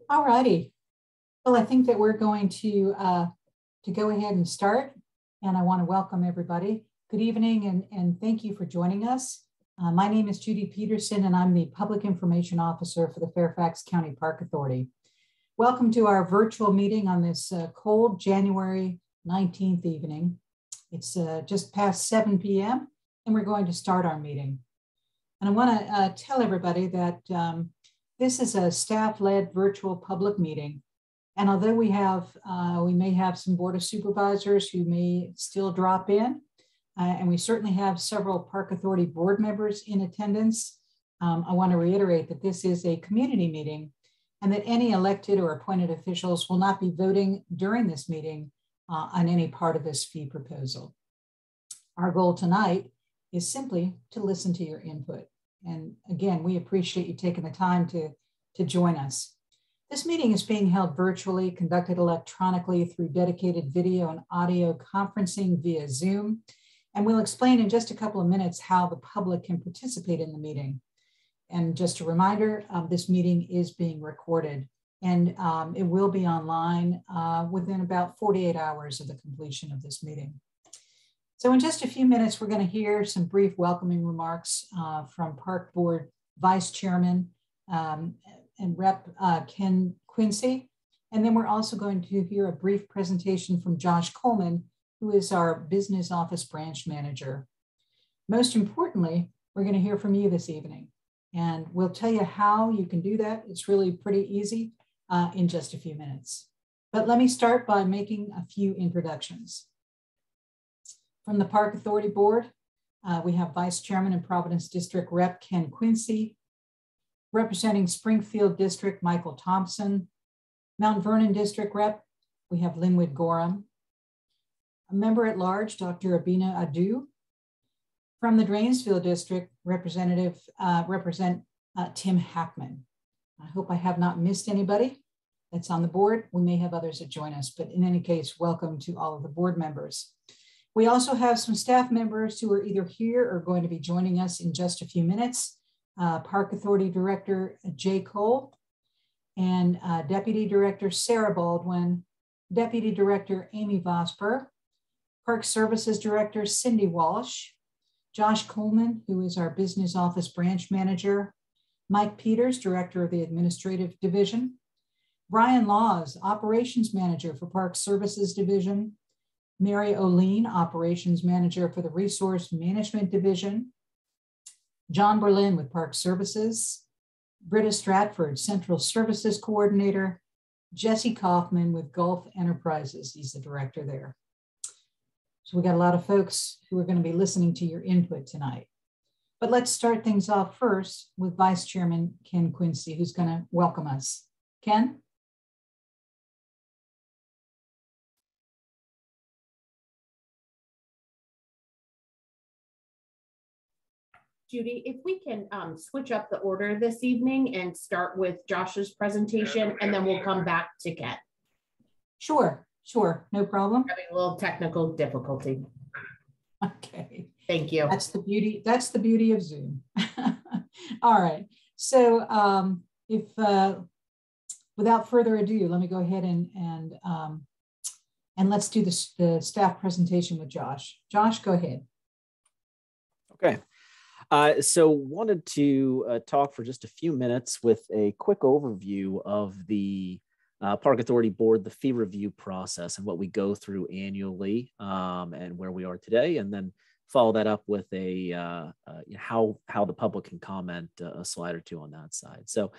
All righty. Well, I think that we're going to go ahead and start. And I want to welcome everybody. Good evening and thank you for joining us. My name is Judy Peterson and I'm the Public Information Officer for the Fairfax County Park Authority. Welcome to our virtual meeting on this cold January 19th evening. It's just past 7 p.m. and we're going to start our meeting. And I want to tell everybody that this is a staff-led virtual public meeting. And although we may have some Board of Supervisors who may still drop in, and we certainly have several Park Authority board members in attendance, I want to reiterate that this is a community meeting and that any elected or appointed officials will not be voting during this meeting on any part of this fee proposal. Our goal tonight is simply to listen to your input. And again, we appreciate you taking the time to join us. This meeting is being held virtually, conducted electronically through dedicated video and audio conferencing via Zoom. And we'll explain in just a couple of minutes how the public can participate in the meeting. And just a reminder, this meeting is being recorded and it will be online within about 48 hours of the completion of this meeting. So in just a few minutes, we're going to hear some brief welcoming remarks from Park Board Vice Chairman and Rep Ken Quincy. And then we're also going to hear a brief presentation from Josh Coleman, who is our Business Office Branch Manager. Most importantly, we're going to hear from you this evening. And we'll tell you how you can do that. It's really pretty easy in just a few minutes. But let me start by making a few introductions. From the Park Authority Board, we have Vice Chairman and Providence District Rep Ken Quincy, representing Springfield District, Michael Thompson, Mount Vernon District Rep, we have Linwood Gorham, a member at large, Dr. Abina Adu. From the Drainsville District, Represent Tim Hackman. I hope I have not missed anybody that's on the board. We may have others that join us, but in any case, welcome to all of the board members. We also have some staff members who are either here or going to be joining us in just a few minutes. Park Authority Director Jay Cole and Deputy Director Sarah Baldwin, Deputy Director Amy Vosper, Park Services Director Cindy Walsh, Josh Coleman, who is our Business Office Branch Manager, Mike Peters, Director of the Administrative Division, Brian Laws, Operations Manager for Park Services Division, Mary Oline, Operations Manager for the Resource Management Division, John Berlin with Park Services, Britta Stratford, Central Services Coordinator, Jesse Kaufman with Gulf Enterprises. He's the director there. So we got a lot of folks who are going to be listening to your input tonight. But let's start things off first with Vice Chairman Ken Quincy, who's going to welcome us. Ken? Judy, if we can switch up the order this evening and start with Josh's presentation, and then we'll come back to Ken. Sure, no problem. Having a little technical difficulty. Okay. Thank you. That's the beauty of Zoom. All right. So without further ado, let me go ahead and let's do the staff presentation with Josh. Josh, go ahead. Okay. So wanted to talk for just a few minutes with a quick overview of the Park Authority Board, the fee review process and what we go through annually and where we are today, and then follow that up with a how the public can comment a slide or two on that side. So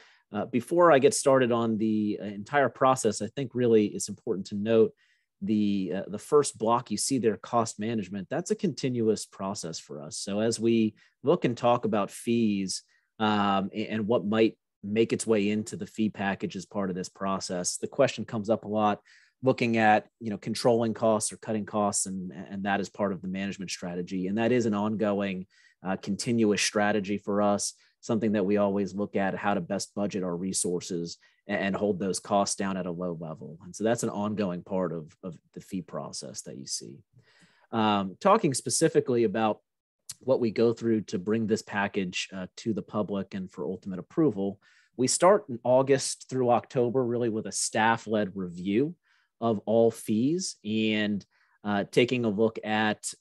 before I get started on the entire process, I think really it's important to note the first block you see there, cost management. That's a continuous process for us. So as we look and talk about fees and what might make its way into the fee package as part of this process, the question comes up a lot, looking at controlling costs or cutting costs, and that is part of the management strategy. And that is an ongoing continuous strategy for us, something that we always look at, how to best budget our resources and hold those costs down at a low level. And so that's an ongoing part of the fee process that you see. Talking specifically about what we go through to bring this package to the public and for ultimate approval, we start in August through October, really with a staff-led review of all fees and taking a look at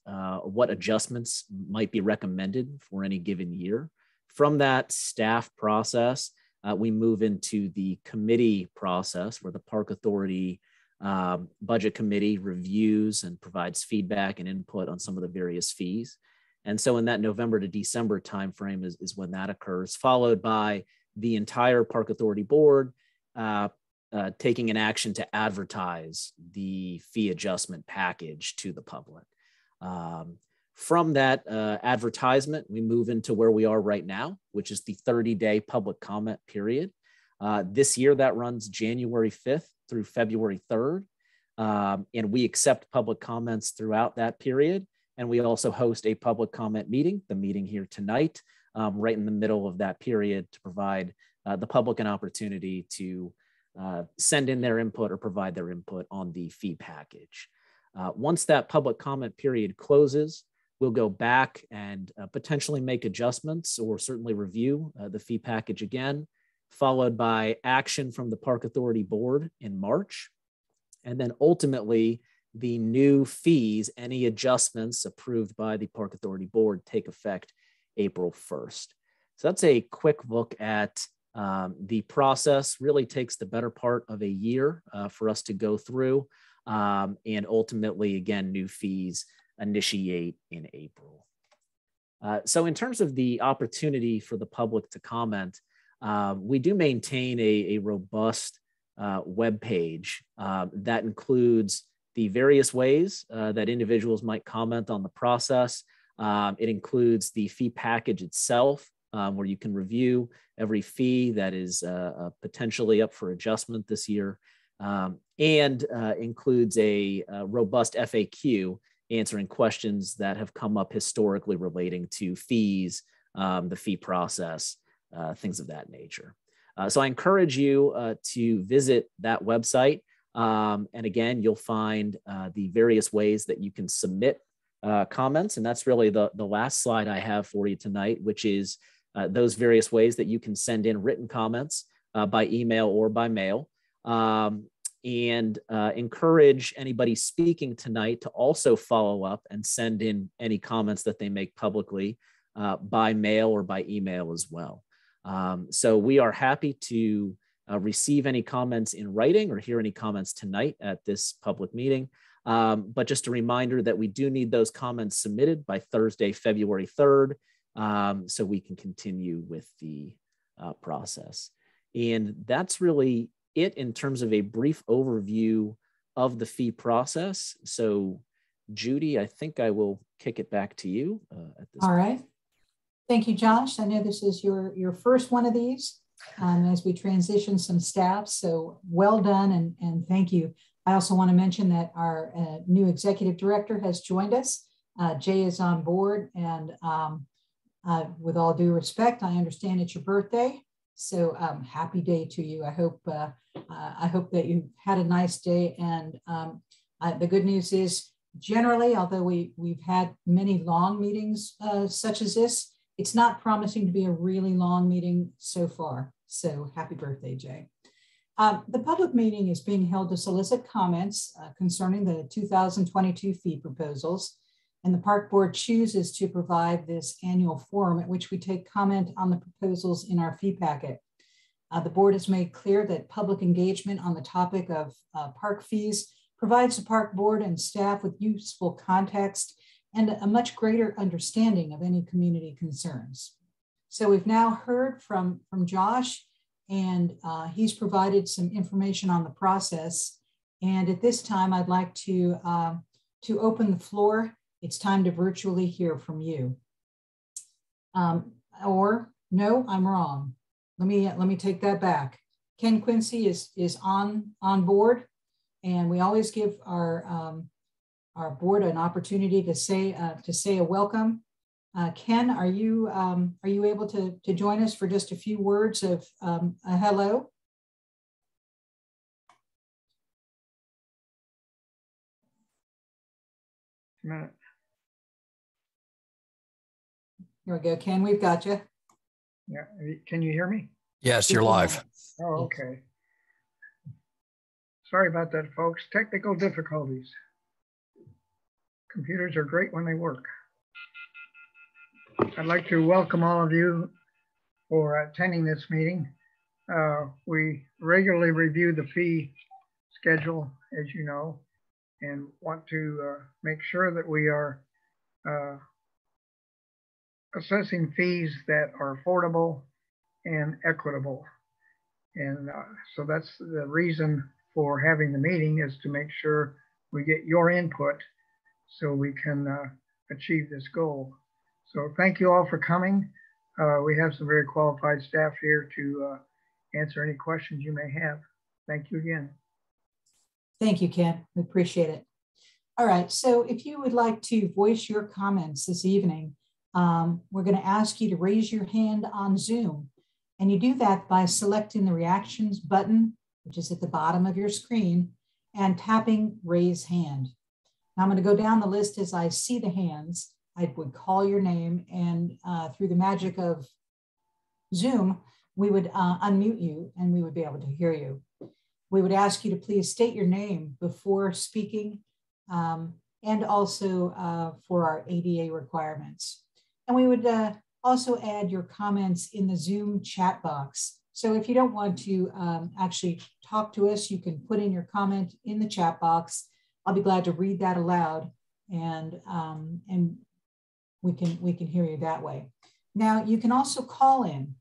what adjustments might be recommended for any given year. From that staff process, we move into the committee process where the Park Authority Budget Committee reviews and provides feedback and input on some of the various fees. And so in that November to December timeframe is when that occurs, followed by the entire Park Authority Board taking an action to advertise the fee adjustment package to the public. From that advertisement, we move into where we are right now, which is the 30-day public comment period. This year, that runs January 5th through February 3rd. And we accept public comments throughout that period. And we also host a public comment meeting, the meeting here tonight, right in the middle of that period to provide the public an opportunity to send in their input or provide their input on the fee package. Once that public comment period closes, we'll go back and potentially make adjustments or certainly review the fee package again, followed by action from the Park Authority Board in March. And then ultimately, the new fees, any adjustments approved by the Park Authority Board, take effect April 1st. So that's a quick look at the process. Really takes the better part of a year for us to go through. And ultimately, again, new fees initiate in April. So in terms of the opportunity for the public to comment, we do maintain a robust web page that includes the various ways that individuals might comment on the process. It includes the fee package itself, where you can review every fee that is potentially up for adjustment this year, and includes a robust FAQ answering questions that have come up historically relating to fees, the fee process, things of that nature. So I encourage you to visit that website. And again, you'll find the various ways that you can submit comments. And that's really the last slide I have for you tonight, which is those various ways that you can send in written comments by email or by mail. And encourage anybody speaking tonight to also follow up and send in any comments that they make publicly by mail or by email as well. So we are happy to receive any comments in writing or hear any comments tonight at this public meeting. But just a reminder that we do need those comments submitted by Thursday, February 3rd, so we can continue with the process. And that's really it in terms of a brief overview of the fee process. So Judy, I think I will kick it back to you at this point. All right. Thank you, Josh. I know this is your first one of these as we transition some staff. So well done and thank you. I also want to mention that our new executive director has joined us. Jay is on board, and with all due respect, I understand it's your birthday. So happy day to you. I hope that you had a nice day. And the good news is generally, although we've had many long meetings such as this, it's not promising to be a really long meeting so far. So happy birthday, Jay. The public meeting is being held to solicit comments concerning the 2022 fee proposals. And the Park Board chooses to provide this annual forum at which we take comment on the proposals in our fee packet. The board has made clear that public engagement on the topic of park fees provides the Park Board and staff with useful context and a much greater understanding of any community concerns. So we've now heard from Josh, and he's provided some information on the process. And at this time, I'd like to open the floor. It's time to virtually hear from you. Or no, I'm wrong. Let me take that back. Ken Quincy is on board, and we always give our board an opportunity to say a welcome. Ken, are you able to join us for just a few words of a hello? Here we go, Ken, we've got you. Yeah, can you hear me? Yes, you're live. Oh, okay. Sorry about that, folks. Technical difficulties. Computers are great when they work. I'd like to welcome all of you for attending this meeting. We regularly review the fee schedule, as you know, and want to make sure that we are assessing fees that are affordable and equitable. And so that's the reason for having the meeting, is to make sure we get your input so we can achieve this goal. So thank you all for coming. We have some very qualified staff here to answer any questions you may have. Thank you again. Thank you, Ken. We appreciate it. All right, so if you would like to voice your comments this evening, we're going to ask you to raise your hand on Zoom. And you do that by selecting the reactions button, which is at the bottom of your screen, and tapping raise hand. Now I'm going to go down the list as I see the hands. I would call your name, and through the magic of Zoom, we would unmute you and we would be able to hear you. We would ask you to please state your name before speaking, and also for our ADA requirements. And we would also add your comments in the Zoom chat box. So if you don't want to actually talk to us, you can put in your comment in the chat box. I'll be glad to read that aloud, and we can hear you that way. Now you can also call in,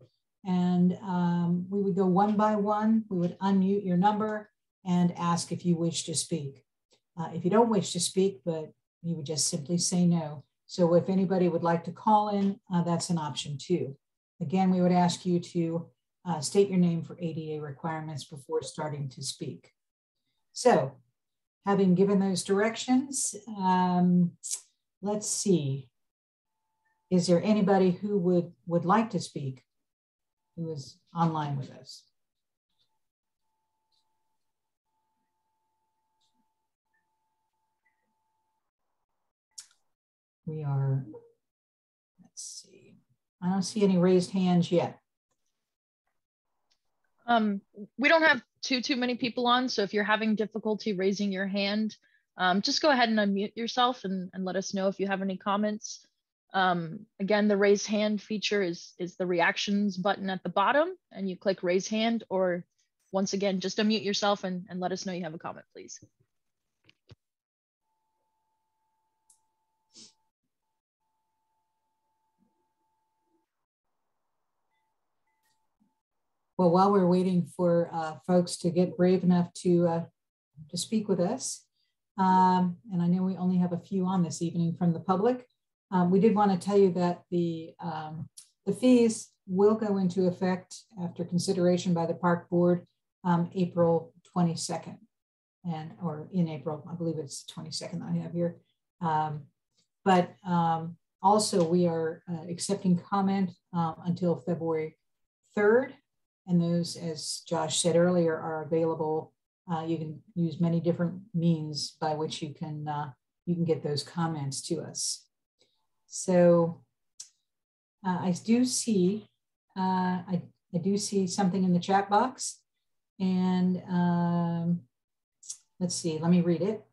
and we would go one by one. We would unmute your number and ask if you wish to speak. If you don't wish to speak, but you would just simply say no. So if anybody would like to call in, that's an option too. Again, we would ask you to state your name for ADA requirements before starting to speak. So having given those directions, let's see. Is there anybody who would like to speak who is online with us? We are, let's see. I don't see any raised hands yet. We don't have too many people on, so if you're having difficulty raising your hand, just go ahead and unmute yourself and let us know if you have any comments. Again, the raise hand feature is the reactions button at the bottom, and you click raise hand, or once again, just unmute yourself and let us know you have a comment, please. Well, while we're waiting for folks to get brave enough to speak with us, and I know we only have a few on this evening from the public, we did want to tell you that the fees will go into effect after consideration by the park board April 22nd, or in April, I believe it's 22nd I have here. But also we are accepting comment until February 3rd. And those, as Josh said earlier, are available. You can use many different means by which you can get those comments to us. So I do see something in the chat box, and let's see. Let me read it.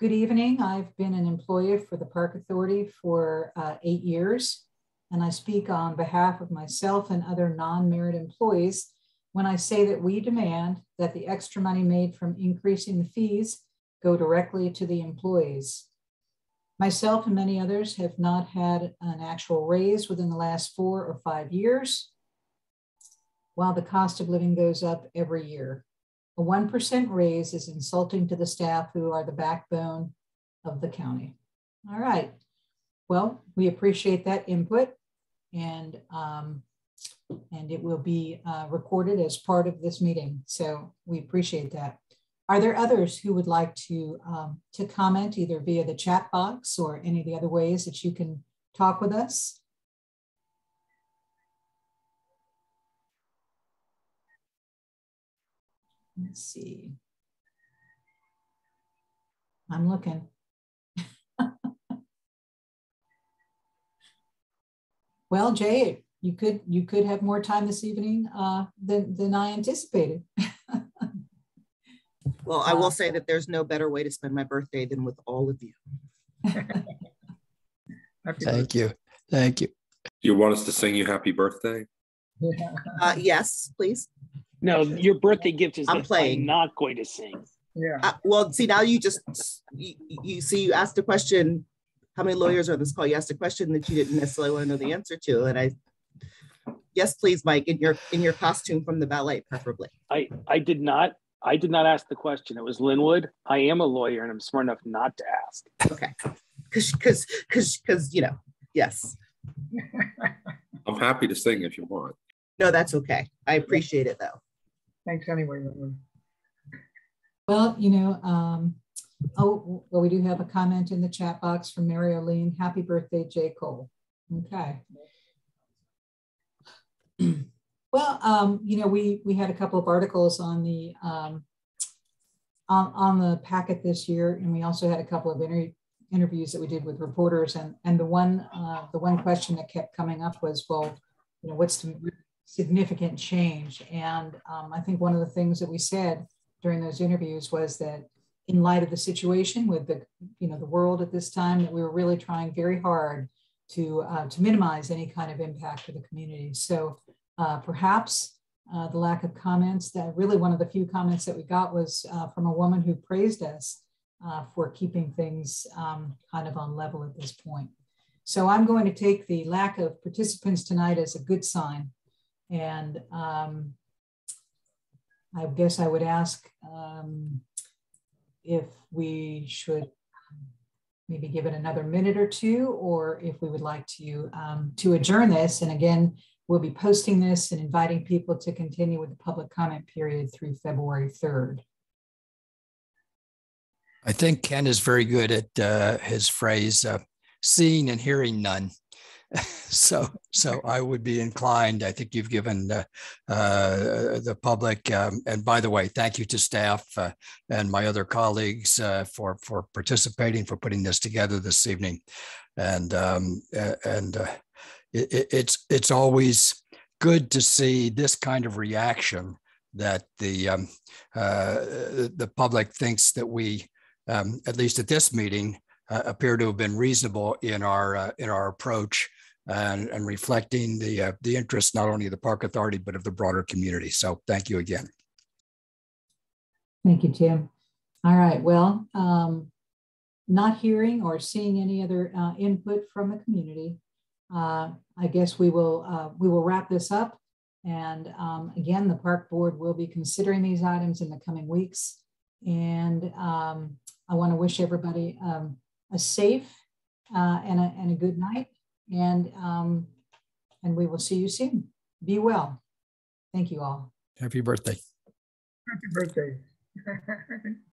Good evening. I've been an employee for the Park Authority for 8 years. And I speak on behalf of myself and other non-merit employees when I say that we demand that the extra money made from increasing the fees go directly to the employees. Myself and many others have not had an actual raise within the last 4 or 5 years, while the cost of living goes up every year. A 1% raise is insulting to the staff who are the backbone of the county. All right. Well, we appreciate that input. And it will be recorded as part of this meeting. So we appreciate that. Are there others who would like to comment either via the chat box or any of the other ways that you can talk with us? Let's see. I'm looking. Well, Jay, you could have more time this evening than I anticipated. Well, I will say that there's no better way to spend my birthday than with all of you. Thank you. Thank you. You want us to sing you happy birthday? Yes, please. No, your birthday gift is I'm playing. I'm not going to sing. Yeah. Well, see, now you just, you see, you asked a question. How many lawyers are on this call? You asked a question that you didn't necessarily want to know the answer to. And yes, please, Mike, in your costume from the ballet, preferably. I did not ask the question. It was Linwood. I am a lawyer and I'm smart enough not to ask. Okay. Because, you know, yes. I'm happy to sing if you want. No, that's okay. I appreciate it though. Thanks anyway. Well, you know, well, we do have a comment in the chat box from Mary Oline. Happy birthday, J. Cole. Okay. Well, you know, we had a couple of articles on the packet this year, and we also had a couple of interviews that we did with reporters. And the one question that kept coming up was, well, you know, what's the significant change? And I think one of the things that we said during those interviews was that in light of the situation with the, you know, the world at this time, that we were really trying very hard to minimize any kind of impact to the community. So perhaps the lack of comments, that really one of the few comments that we got was from a woman who praised us for keeping things kind of on level at this point. So I'm going to take the lack of participants tonight as a good sign. And I guess I would ask if we should maybe give it another minute or two, or if we would like to adjourn this. And again, we'll be posting this and inviting people to continue with the public comment period through February 3rd. I think Ken is very good at his phrase, seeing and hearing none. So I would be inclined. I think you've given the public, and by the way, thank you to staff and my other colleagues for participating, for putting this together this evening. And it's always good to see this kind of reaction, that the public thinks that we, at least at this meeting, appear to have been reasonable in our approach and reflecting the interest not only of the Park Authority but of the broader community. So thank you again. Thank you, Tim. All right. Well, not hearing or seeing any other input from the community, I guess we will wrap this up. And again, the Park Board will be considering these items in the coming weeks. And I want to wish everybody a safe and a good night. And we will see you soon. Be well. Thank you all. Happy birthday. Happy birthday.